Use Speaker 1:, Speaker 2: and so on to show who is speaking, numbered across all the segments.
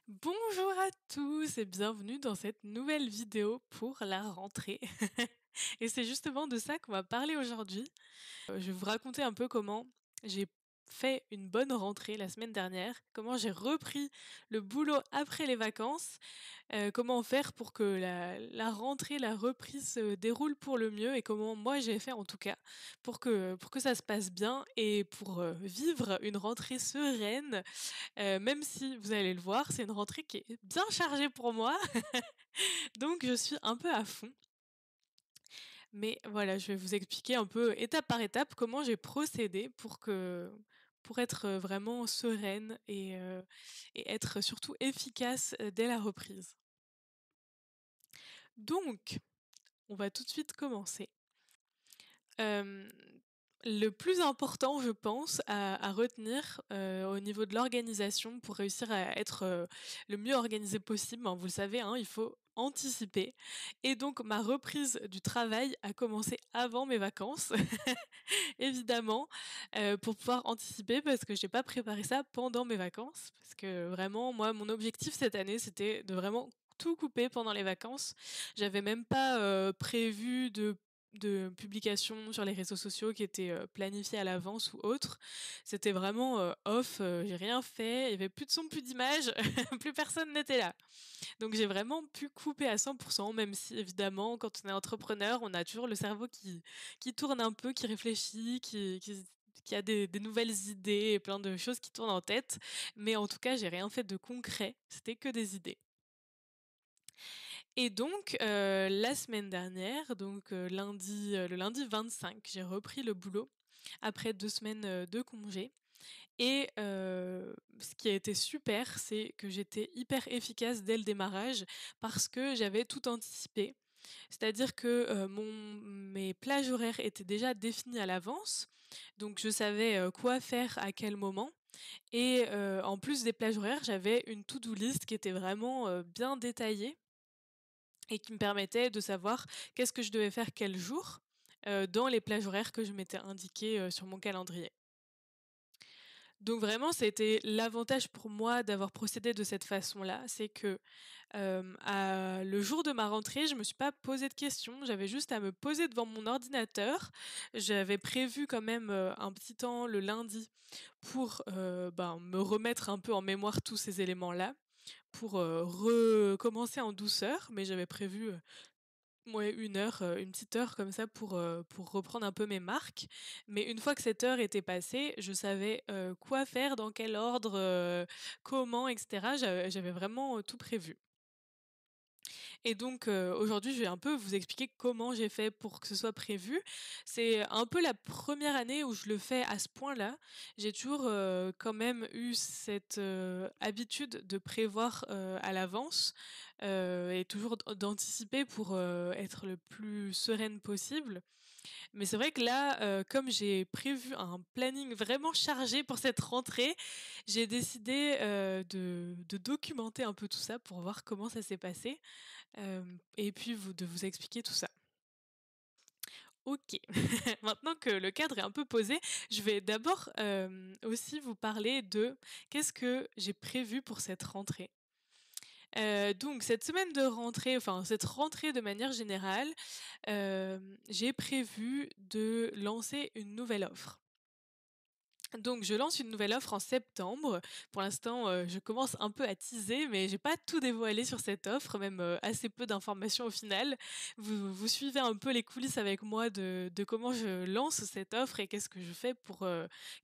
Speaker 1: Bonjour à tous et bienvenue dans cette nouvelle vidéo pour la rentrée. Et c'est justement de ça qu'on va parler aujourd'hui. Je vais vous raconter un peu comment j'ai fait une bonne rentrée la semaine dernière, comment j'ai repris le boulot après les vacances, comment faire pour que la rentrée, la reprise se déroule pour le mieux et comment moi j'ai fait en tout cas pour que ça se passe bien et pour vivre une rentrée sereine. Même si vous allez le voir, c'est une rentrée qui est bien chargée pour moi, donc je suis un peu à fond. Mais voilà, je vais vous expliquer un peu étape par étape comment j'ai procédé pour être, vraiment sereine et être surtout efficace, dès la reprise. Donc, on va tout de suite commencer. Hem, le plus important, je pense, à retenir, au niveau de l'organisation pour réussir à être, le mieux organisé possible, ben, vous le savez, hein, il faut anticiper et donc ma reprise du travail a commencé avant mes vacances, évidemment, pour pouvoir anticiper parce que j'ai pas préparé ça pendant mes vacances. Parce que vraiment, moi, mon objectif cette année, c'était de vraiment tout couper pendant les vacances. J'avais même pas, prévu de publications sur les réseaux sociaux qui étaient, planifiées à l'avance ou autre. C'était vraiment, off, j'ai rien fait, il y avait plus de son, plus d'images, plus personne n'était là. Donc j'ai vraiment pu couper à 100%, même si évidemment quand on est entrepreneur, on a toujours le cerveau qui tourne un peu, qui réfléchit, qui a des nouvelles idées et plein de choses qui tournent en tête. Mais en tout cas, j'ai rien fait de concret, c'était que des idées. Et donc, la semaine dernière, donc, le lundi 25, j'ai repris le boulot après 2 semaines, de congé et ce qui a été super, c'est que j'étais hyper efficace dès le démarrage parce que j'avais tout anticipé. C'est-à-dire que, mes plages horaires étaient déjà définies à l'avance, donc je savais, quoi faire à quel moment et en plus des plages horaires, j'avais une to-do list qui était vraiment, bien détaillée et qui me permettait de savoir qu'est-ce que je devais faire quel jour, dans les plages horaires que je m'étais indiquées, sur mon calendrier. Donc vraiment, c'était l'avantage pour moi d'avoir procédé de cette façon-là, c'est que, à le jour de ma rentrée, je me suis pas posé de questions, j'avais juste à me poser devant mon ordinateur. J'avais prévu quand même, un petit temps le lundi pour, ben, me remettre un peu en mémoire tous ces éléments-là, pour, recommencer en douceur, mais j'avais prévu, ouais, 1 heure, une petite heure comme ça pour reprendre un peu mes marques. Mais une fois que cette heure était passée, je savais, quoi faire, dans quel ordre, comment et cetera. J'avais vraiment, tout prévu. Et donc, aujourd'hui, je vais un peu vous expliquer comment j'ai fait pour que ce soit prévu. C'est un peu la première année où je le fais à ce point-là. J'ai toujours, quand même eu cette, habitude de prévoir, à l'avance, et toujours d'anticiper pour, être le plus sereine possible. Mais c'est vrai que là, comme j'ai prévu un planning vraiment chargé pour cette rentrée, j'ai décidé, de documenter un peu tout ça pour voir comment ça s'est passé. Et puis de vous expliquer tout ça. OK. Maintenant que le cadre est un peu posé, je vais d'abord, aussi vous parler de qu'est-ce que j'ai prévu pour cette rentrée. Donc cette semaine de rentrée, enfin cette rentrée de manière générale, j'ai prévu de lancer une nouvelle offre. Donc je lance une nouvelle offre en septembre. Pour l'instant, je commence un peu à teaser, mais j'ai pas tout dévoilé sur cette offre, même, assez peu d'informations au final. Vous suivez un peu les coulisses avec moi de comment je lance cette offre et qu'est-ce que je fais pour,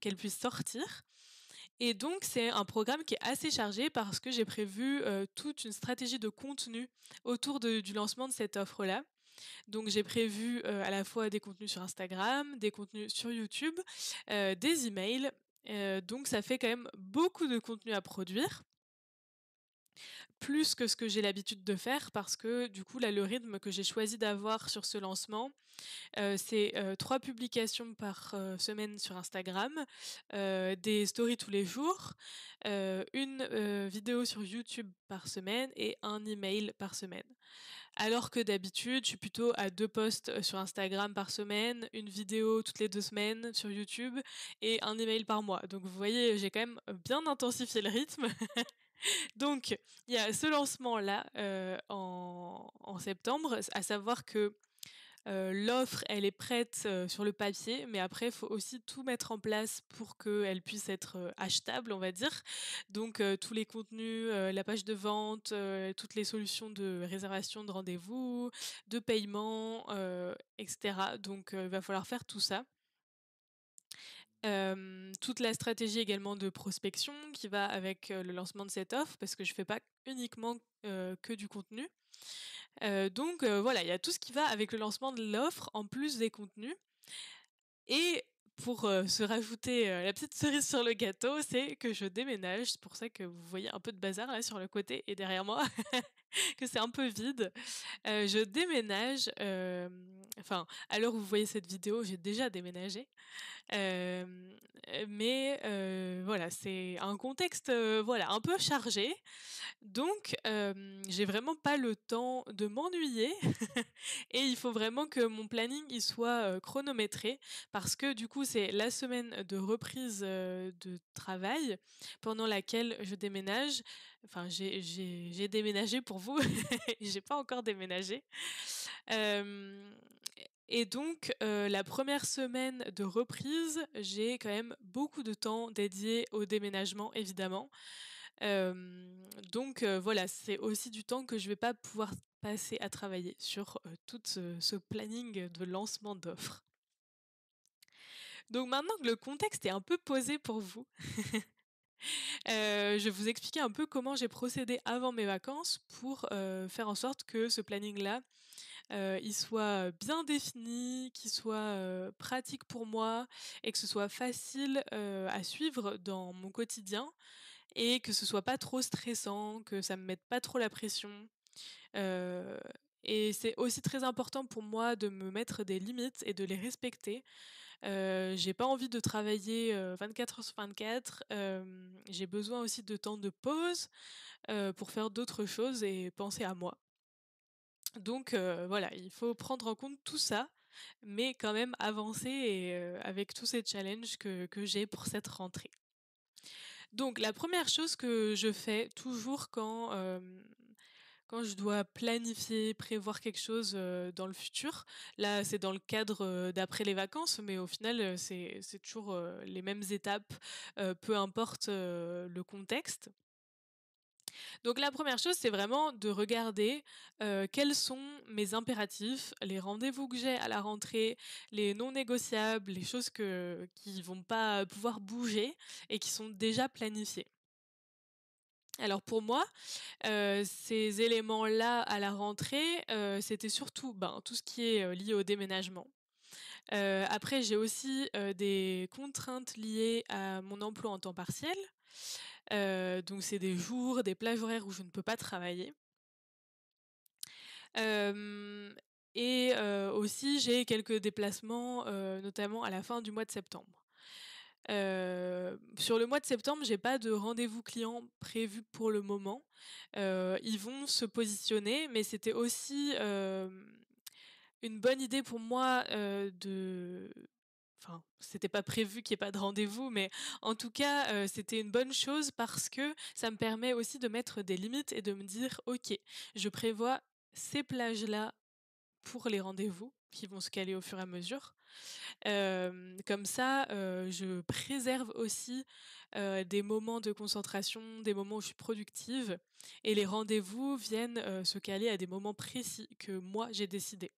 Speaker 1: qu'elle puisse sortir. Et donc c'est un programme qui est assez chargé parce que j'ai prévu, toute une stratégie de contenu autour du lancement de cette offre-là. Donc j'ai prévu, à la fois des contenus sur Instagram, des contenus sur YouTube, des emails, donc ça fait quand même beaucoup de contenu à produire. Plus que ce que j'ai l'habitude de faire parce que du coup là, le rythme que j'ai choisi d'avoir sur ce lancement, c'est, 3 publications par, semaine sur Instagram, des stories tous les jours, une, vidéo sur YouTube par semaine et un email par semaine. Alors que d'habitude, je suis plutôt à 2 posts, sur Instagram par semaine, une vidéo toutes les 2 semaines sur YouTube et un email par mois. Donc vous voyez, j'ai quand même bien intensifié le rythme. Donc il y a ce lancement-là, en septembre, à savoir que l'offre, elle est prête, sur le papier, mais après, il faut aussi tout mettre en place pour qu'elle puisse être, achetable, on va dire. Donc, tous les contenus, la page de vente, toutes les solutions de réservation de rendez-vous, de paiement, et cetera. Donc, il va falloir faire tout ça. Toute la stratégie également de prospection qui va avec, le lancement de cette offre, parce que je fais pas uniquement, que du contenu. Donc voilà, il y a tout ce qui va avec le lancement de l'offre, en plus des contenus. Et pour, se rajouter, la petite cerise sur le gâteau, c'est que je déménage. C'est pour ça que vous voyez un peu de bazar là sur le côté et derrière moi, que c'est un peu vide. Je déménage, enfin, à l'heure où vous voyez cette vidéo, j'ai déjà déménagé. Hem, mais voilà, c'est un contexte, voilà, un peu chargé. Donc j'ai vraiment pas le temps de m'ennuyer et il faut vraiment que mon planning il soit, chronométré parce que du coup, c'est la semaine de reprise, de travail pendant laquelle je déménage. Enfin, j'ai déménagé pour vous, j'ai pas encore déménagé. Hem et donc la première semaine de reprise, j'ai quand même beaucoup de temps dédié au déménagement, évidemment. Donc voilà, c'est aussi du temps que je vais pas pouvoir passer à travailler sur, tout ce planning de lancement d'offres. Donc maintenant que le contexte est un peu posé pour vous, je vais vous expliquer un peu comment j'ai procédé avant mes vacances pour, faire en sorte que ce planning-là, il soit bien défini, qu'il soit, pratique pour moi et que ce soit facile, à suivre dans mon quotidien et que ce soit pas trop stressant, que ça me mette pas trop la pression. Heu et c'est aussi très important pour moi de me mettre des limites et de les respecter. J'ai pas envie de travailler, 24 heures sur 24. J'ai besoin aussi de temps de pause, pour faire d'autres choses et penser à moi. Donc voilà, il faut prendre en compte tout ça, mais quand même avancer et avec tous ces challenges que j'ai pour cette rentrée. Donc la première chose que je fais toujours quand je dois planifier, prévoir quelque chose, dans le futur, là, c'est dans le cadre, d'après les vacances, mais au final, c'est toujours, les mêmes étapes, peu importe, le contexte. Donc la première chose, c'est vraiment de regarder, quels sont mes impératifs, les rendez-vous que j'ai à la rentrée, les non négociables, les choses qui vont pas pouvoir bouger et qui sont déjà planifiées. Alors pour moi, ces éléments-là à la rentrée, c'était surtout, ben, tout ce qui est, lié au déménagement. Après j'ai aussi, des contraintes liées à mon emploi en temps partiel. Donc c'est des jours, des plages horaires où je ne peux pas travailler. Hem et aussi j'ai quelques déplacements, notamment à la fin du mois de septembre. Sur le mois de septembre, j'ai pas de rendez-vous clients prévus pour le moment. Ils vont se positionner, mais c'était aussi, une bonne idée pour moi, enfin, c'était pas prévu qu'il y ait pas de rendez-vous, mais en tout cas, c'était une bonne chose parce que ça me permet aussi de mettre des limites et de me dire: «OK, je prévois ces plages-là pour les rendez-vous qui vont se caler au fur et à mesure». Comme ça, je préserve aussi, des moments de concentration, des moments où je suis productive et les rendez-vous viennent, se caler à des moments précis que moi j'ai décidés.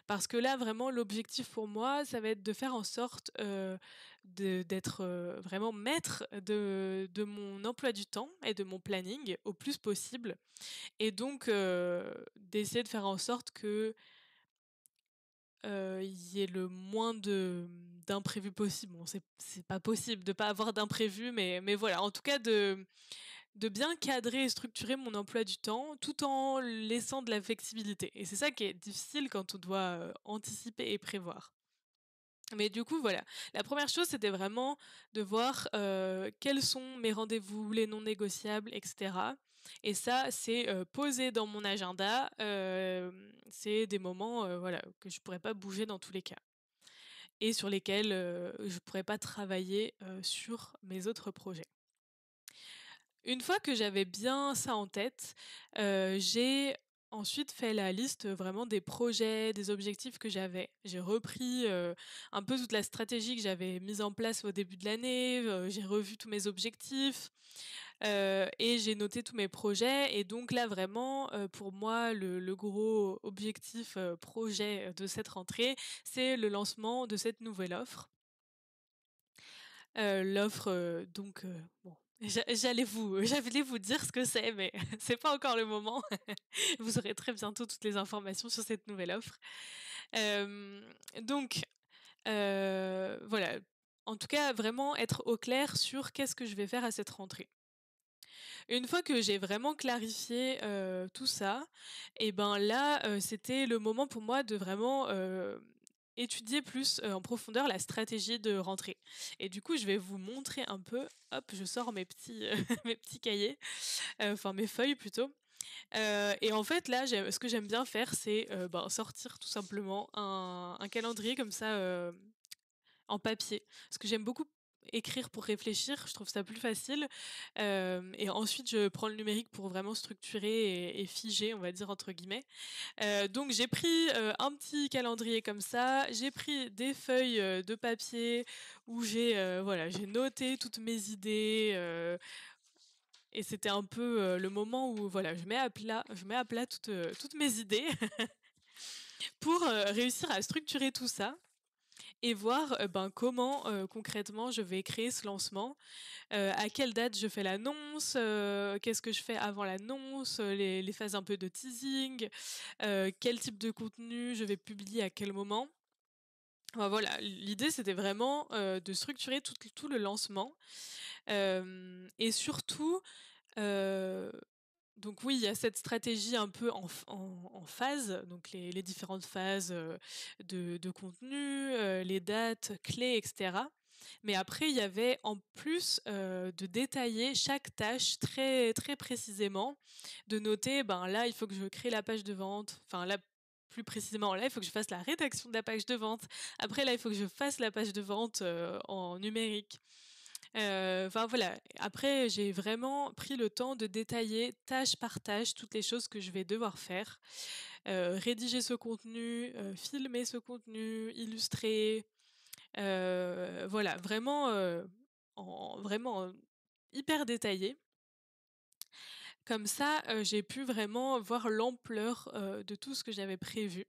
Speaker 1: Parce que là, vraiment, l'objectif pour moi, ça va être de faire en sorte, d'être, vraiment maître de mon emploi du temps et de mon planning au plus possible et donc d'essayer de faire en sorte que, il y ait le moins d'imprévus possible. Bon, c'est pas possible de pas avoir d'imprévus, mais voilà, en tout cas de bien cadrer et structurer mon emploi du temps, tout en laissant de la flexibilité et c'est ça qui est difficile quand on doit, anticiper et prévoir. Mais du coup, voilà, la première chose, c'était vraiment de voir, quels sont mes rendez-vous, les non négociables et cetera et ça, c'est, posé dans mon agenda, c'est des moments, voilà, que je pourrais pas bouger dans tous les cas et sur lesquels, je pourrais pas travailler, sur mes autres projets. Une fois que j'avais bien ça en tête, j'ai ensuite fait la liste, vraiment des projets, des objectifs que j'avais. J'ai repris, un peu toute la stratégie que j'avais mise en place au début de l'année, j'ai revu tous mes objectifs, et j'ai noté tous mes projets et donc là vraiment, pour moi le gros objectif, projet, de cette rentrée, c'est le lancement de cette nouvelle offre. L'offre, donc bon, j'allais vous dire ce que c'est, mais c'est pas encore le moment. Vous aurez très bientôt toutes les informations sur cette nouvelle offre. Hem, donc voilà, en tout cas, vraiment être au clair sur qu'est-ce que je vais faire à cette rentrée. Une fois que j'ai vraiment clarifié, tout ça et ben là, c'était le moment pour moi de vraiment, étudier plus, en profondeur la stratégie de rentrée et du coup, je vais vous montrer un peu. Hop, je sors mes petits, mes petits cahiers, enfin mes feuilles plutôt, et en fait là, ce que j'aime bien faire, c'est, ben, sortir tout simplement un calendrier comme ça, en papier. Parce que j'aime beaucoup écrire pour réfléchir, je trouve ça plus facile. Et ensuite je prends le numérique pour vraiment structurer et «figer», on va dire entre guillemets. Donc j'ai pris, un petit calendrier comme ça, j'ai pris des feuilles, de papier où voilà, j'ai noté toutes mes idées, et c'était un peu, le moment où voilà, je mets à plat toutes mes idées pour, réussir à structurer tout ça et voir, ben, comment, concrètement je vais créer ce lancement. À quelle date je fais l'annonce, qu'est-ce que je fais avant l'annonce, les phases un peu de teasing, quel type de contenu je vais publier à quel moment. Enfin voilà, l'idée c'était vraiment, de structurer tout le lancement, et surtout, heu donc oui, il y a cette stratégie un peu en phase, donc les différentes phases, de contenu, les dates clés et cetera. Mais après, il y avait en plus, de détailler chaque tâche très très précisément, de noter, ben, là, il faut que je crée la page de vente, enfin là, plus précisément, là, il faut que je fasse la rédaction de la page de vente. Après là, il faut que je fasse la page de vente, en numérique. Enfin voilà, après j'ai vraiment pris le temps de détailler tâche par tâche toutes les choses que je vais devoir faire. Rédiger ce contenu, filmer ce contenu, illustrer, voilà vraiment, hyper détaillé. Comme ça, j'ai pu vraiment voir l'ampleur, de tout ce que j'avais prévu.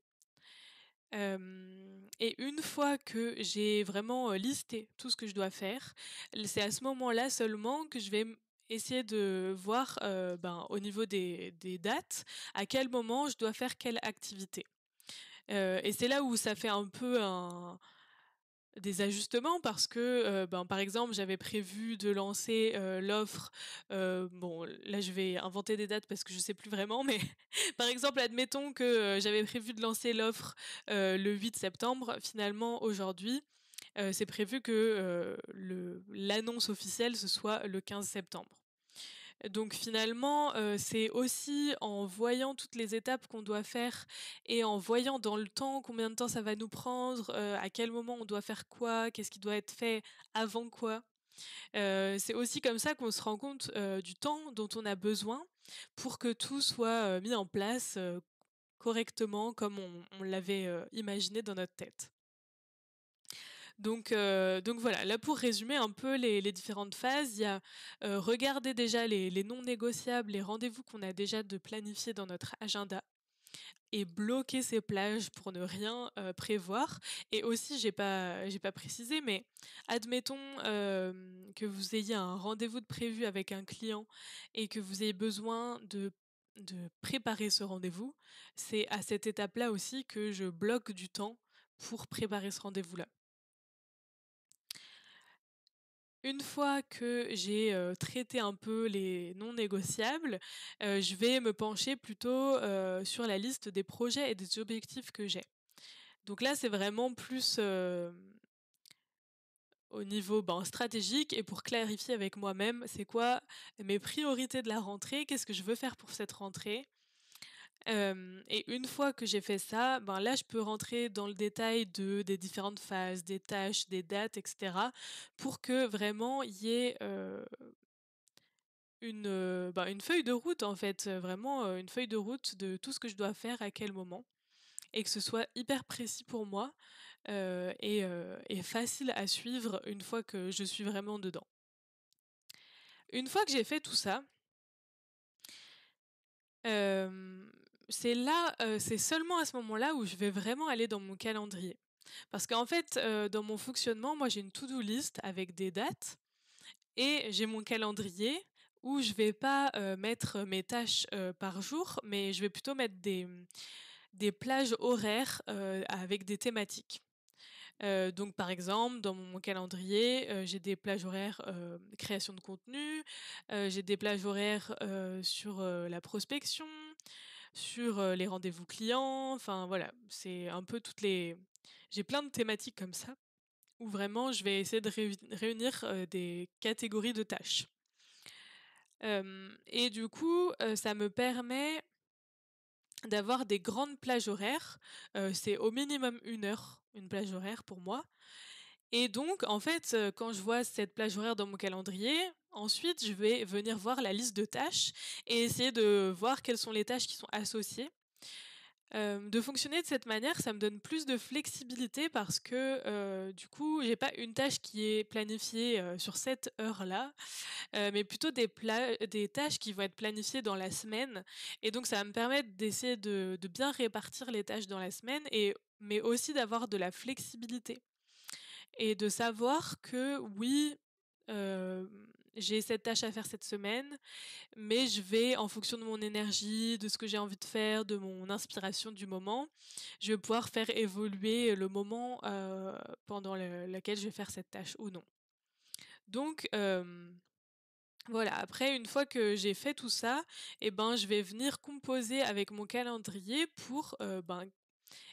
Speaker 1: Et une fois que j'ai vraiment, listé tout ce que je dois faire, c'est à ce moment-là seulement que je vais essayer de voir, ben, au niveau des dates, à quel moment je dois faire quelle activité. Et c'est là où ça fait un peu des ajustements parce que, ben, par exemple, j'avais prévu de lancer, l'offre, bon là je vais inventer des dates parce que je sais plus vraiment, mais par exemple, admettons que, j'avais prévu de lancer l'offre, le 8 septembre. Finalement aujourd'hui, c'est prévu que, le l'annonce officielle ce soit le 15 septembre. Donc finalement, c'est aussi en voyant toutes les étapes qu'on doit faire et en voyant dans le temps combien de temps ça va nous prendre, à quel moment on doit faire quoi, qu'est-ce qui doit être fait avant quoi. C'est aussi comme ça qu'on se rend compte, du temps dont on a besoin pour que tout soit, mis en place, correctement comme on l'avait, imaginé dans notre tête. Donc voilà, là pour résumer un peu les différentes phases, il y a, regarder déjà les non négociables, les rendez-vous qu'on a déjà de planifier dans notre agenda et bloquer ces plages pour ne rien, prévoir. Et aussi j'ai pas précisé, mais admettons, que vous ayez un rendez-vous de prévu avec un client et que vous ayez besoin de préparer ce rendez-vous, c'est à cette étape-là aussi que je bloque du temps pour préparer ce rendez-vous-là. Une fois que j'ai, traité un peu les non négociables, je vais me pencher plutôt, sur la liste des projets et des objectifs que j'ai. Donc là, c'est vraiment plus, au niveau, ben, stratégique et pour clarifier avec moi-même, c'est quoi mes priorités de la rentrée? Qu'est-ce que je veux faire pour cette rentrée? Et une fois que j'ai fait ça, ben, là, je peux rentrer dans le détail des différentes phases, des tâches, des dates et cetera pour que vraiment il y ait, une feuille de route en fait, vraiment, une feuille de route de tout ce que je dois faire à quel moment et que ce soit hyper précis pour moi, et facile à suivre une fois que je suis vraiment dedans. Une fois que j'ai fait tout ça, hem, c'est seulement à ce moment-là où je vais vraiment aller dans mon calendrier. Parce qu'en fait, dans mon fonctionnement, moi j'ai une to-do list avec des dates et j'ai mon calendrier où je vais pas, mettre mes tâches, par jour, mais je vais plutôt mettre des plages horaires, avec des thématiques. Donc par exemple, dans mon calendrier, j'ai des plages horaires, création de contenu, j'ai des plages horaires, sur, la prospection, sur, les rendez-vous clients, enfin voilà, c'est un peu toutes les j'ai plein de thématiques comme ça, où vraiment je vais essayer de réunir, des catégories de tâches. Et du coup, ça me permet d'avoir des grandes plages horaires, c'est au minimum 1 heure, une plage horaire pour moi. Et donc, en fait, quand je vois cette plage horaire dans mon calendrier, ensuite je vais venir voir la liste de tâches et essayer de voir quelles sont les tâches qui sont associées. De fonctionner de cette manière, ça me donne plus de flexibilité parce que, du coup, j'ai pas une tâche qui est planifiée, sur cette heure-là, mais plutôt des tâches qui vont être planifiées dans la semaine et donc ça va me permettre d'essayer de bien répartir les tâches dans la semaine mais aussi d'avoir de la flexibilité. Et de savoir que oui, hem, j'ai cette tâche à faire cette semaine, mais je vais en fonction de mon énergie, de ce que j'ai envie de faire, de mon inspiration du moment, je vais pouvoir faire évoluer le moment, pendant lequel je vais faire cette tâche ou non. Donc voilà, après une fois que j'ai fait tout ça et ben, je vais venir composer avec mon calendrier pour,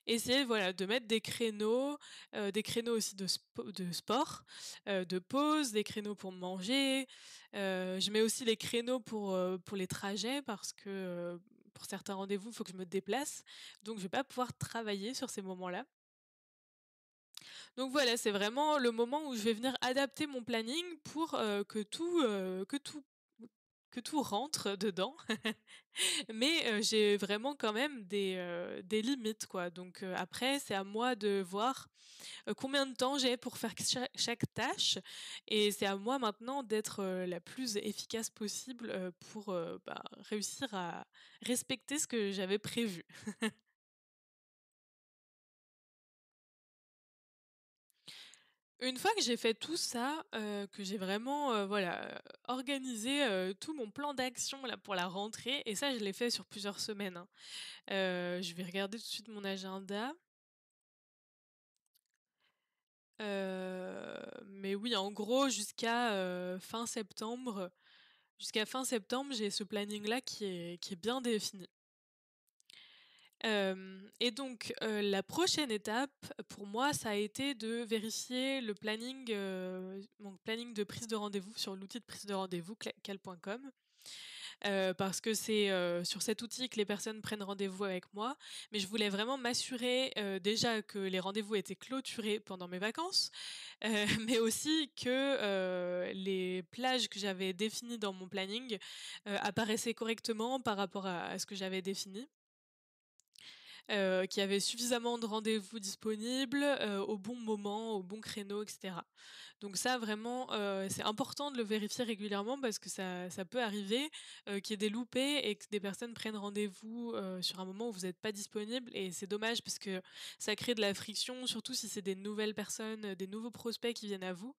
Speaker 1: essayer, voilà, de mettre des créneaux aussi de sport, de pause, des créneaux pour manger. Je mets aussi les créneaux pour les trajets parce que, pour certains rendez-vous, il faut que je me déplace, donc je vais pas pouvoir travailler sur ces moments-là. Donc voilà, c'est vraiment le moment où je vais venir adapter mon planning pour, que tout rentre dedans. Mais, j'ai vraiment quand même des limites, quoi. Donc, après, c'est à moi de voir, combien de temps j'ai pour faire chaque tâche et c'est à moi maintenant d'être, la plus efficace possible, pour, réussir à respecter ce que j'avais prévu. Une fois que j'ai fait tout ça, que j'ai vraiment, voilà, organisé, tout mon plan d'action là pour la rentrée et ça je l'ai fait sur plusieurs semaines, hein. Je vais regarder tout de suite mon agenda. Mais oui, en gros, jusqu'à fin septembre, j'ai ce planning-là qui est bien défini. Et donc, la prochaine étape, pour moi, ça a été de vérifier mon planning de prise de rendez-vous sur l'outil de prise de rendez-vous cal.com. Parce que c'est, sur cet outil que les personnes prennent rendez-vous avec moi. Mais je voulais vraiment m'assurer, déjà que les rendez-vous étaient clôturés pendant mes vacances, mais aussi que, les plages que j'avais définies dans mon planning, apparaissaient correctement par rapport à ce que j'avais défini. Qu'il y avait suffisamment de rendez-vous disponibles, au bon moment, au bon créneau et cetera. Donc ça vraiment, c'est important de le vérifier régulièrement parce que ça peut arriver, qu'il y ait des loupés et que des personnes prennent rendez-vous, sur un moment où vous n'êtes pas disponible et c'est dommage parce que ça crée de la friction, surtout si c'est des nouvelles personnes, des nouveaux prospects qui viennent à vous.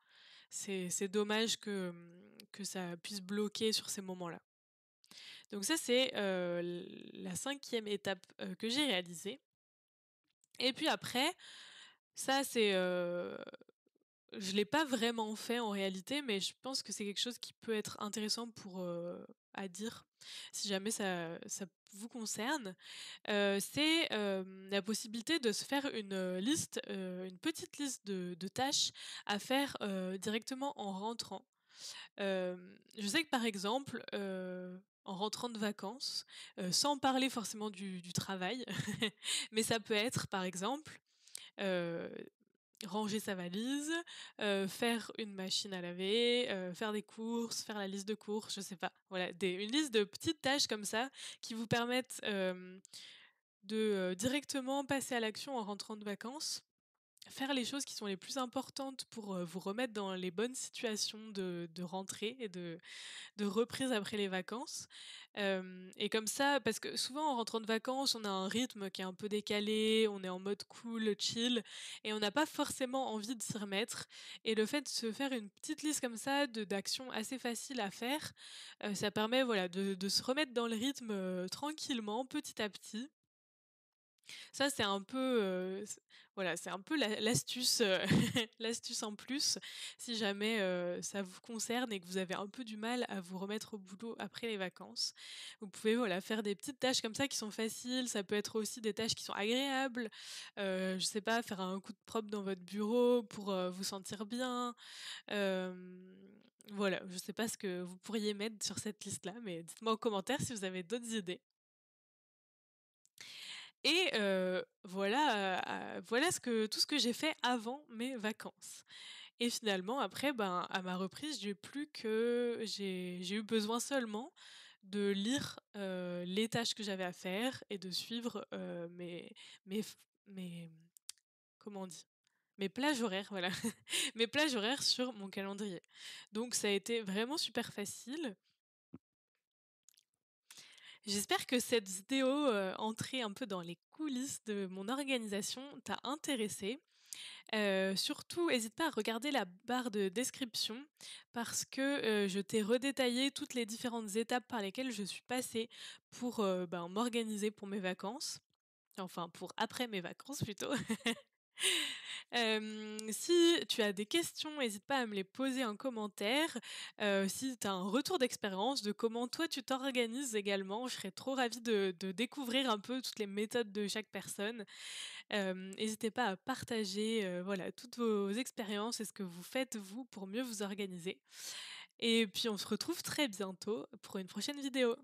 Speaker 1: C'est dommage que ça puisse bloquer sur ces moments-là. Donc ça, c'est, la 5e étape, que j'ai réalisée et puis après, ça c'est, je l'ai pas vraiment fait en réalité, mais je pense que c'est quelque chose qui peut être intéressant à dire si jamais ça vous concerne. C'est, la possibilité de se faire une petite liste de tâches à faire, directement en rentrant. Je sais que par exemple, en rentrant de vacances, sans parler forcément du travail, mais ça peut être par exemple, heu ranger sa valise, faire une machine à laver, faire des courses, faire la liste de courses, je sais pas. Voilà, une liste de petites tâches comme ça qui vous permettent, de, directement passer à l'action en rentrant de vacances. Faire les choses qui sont les plus importantes pour, vous remettre dans les bonnes situations de rentrée et de reprise après les vacances. Et comme ça parce que souvent en rentrant de vacances, on a un rythme qui est un peu décalé, on est en mode cool, chill et on n'a pas forcément envie de s'y remettre et le fait de se faire une petite liste comme ça d'actions assez faciles à faire, ça permet voilà de se remettre dans le rythme, tranquillement, petit à petit. Ça, c'est un peu, voilà, c'est un peu l'astuce, l'astuce en plus, si jamais, ça vous concerne et que vous avez un peu du mal à vous remettre au boulot après les vacances. Vous pouvez, voilà, faire des petites tâches comme ça qui sont faciles. Ça peut être aussi des tâches qui sont agréables. Je sais pas, faire un coup de propre dans votre bureau pour, vous sentir bien. Hem, voilà, je sais pas ce que vous pourriez mettre sur cette liste-là, mais dites-moi en commentaire si vous avez d'autres idées. Et voilà, voilà tout ce que j'ai fait avant mes vacances. Et finalement après, ben, à ma reprise, j'ai eu besoin seulement de lire, les tâches que j'avais à faire et de suivre, mes comment on dit? Mes plages horaires, voilà. Mes plages horaires sur mon calendrier. Donc ça a été vraiment super facile. J'espère que cette vidéo, entrée un peu dans les coulisses de mon organisation t'a intéressé. Surtout, hésite pas à regarder la barre de description parce que, je t'ai redétaillé toutes les différentes étapes par lesquelles je suis passée pour, ben, m'organiser pour mes vacances. Enfin, pour après mes vacances plutôt. Si tu as des questions, hésite pas à me les poser en commentaire. Si tu as un retour d'expérience de comment toi tu t'organises également, je serais trop ravie de découvrir un peu toutes les méthodes de chaque personne. Hésitez pas à partager, voilà, toutes vos expériences et ce que vous faites vous pour mieux vous organiser. Et puis on se retrouve très bientôt pour une prochaine vidéo.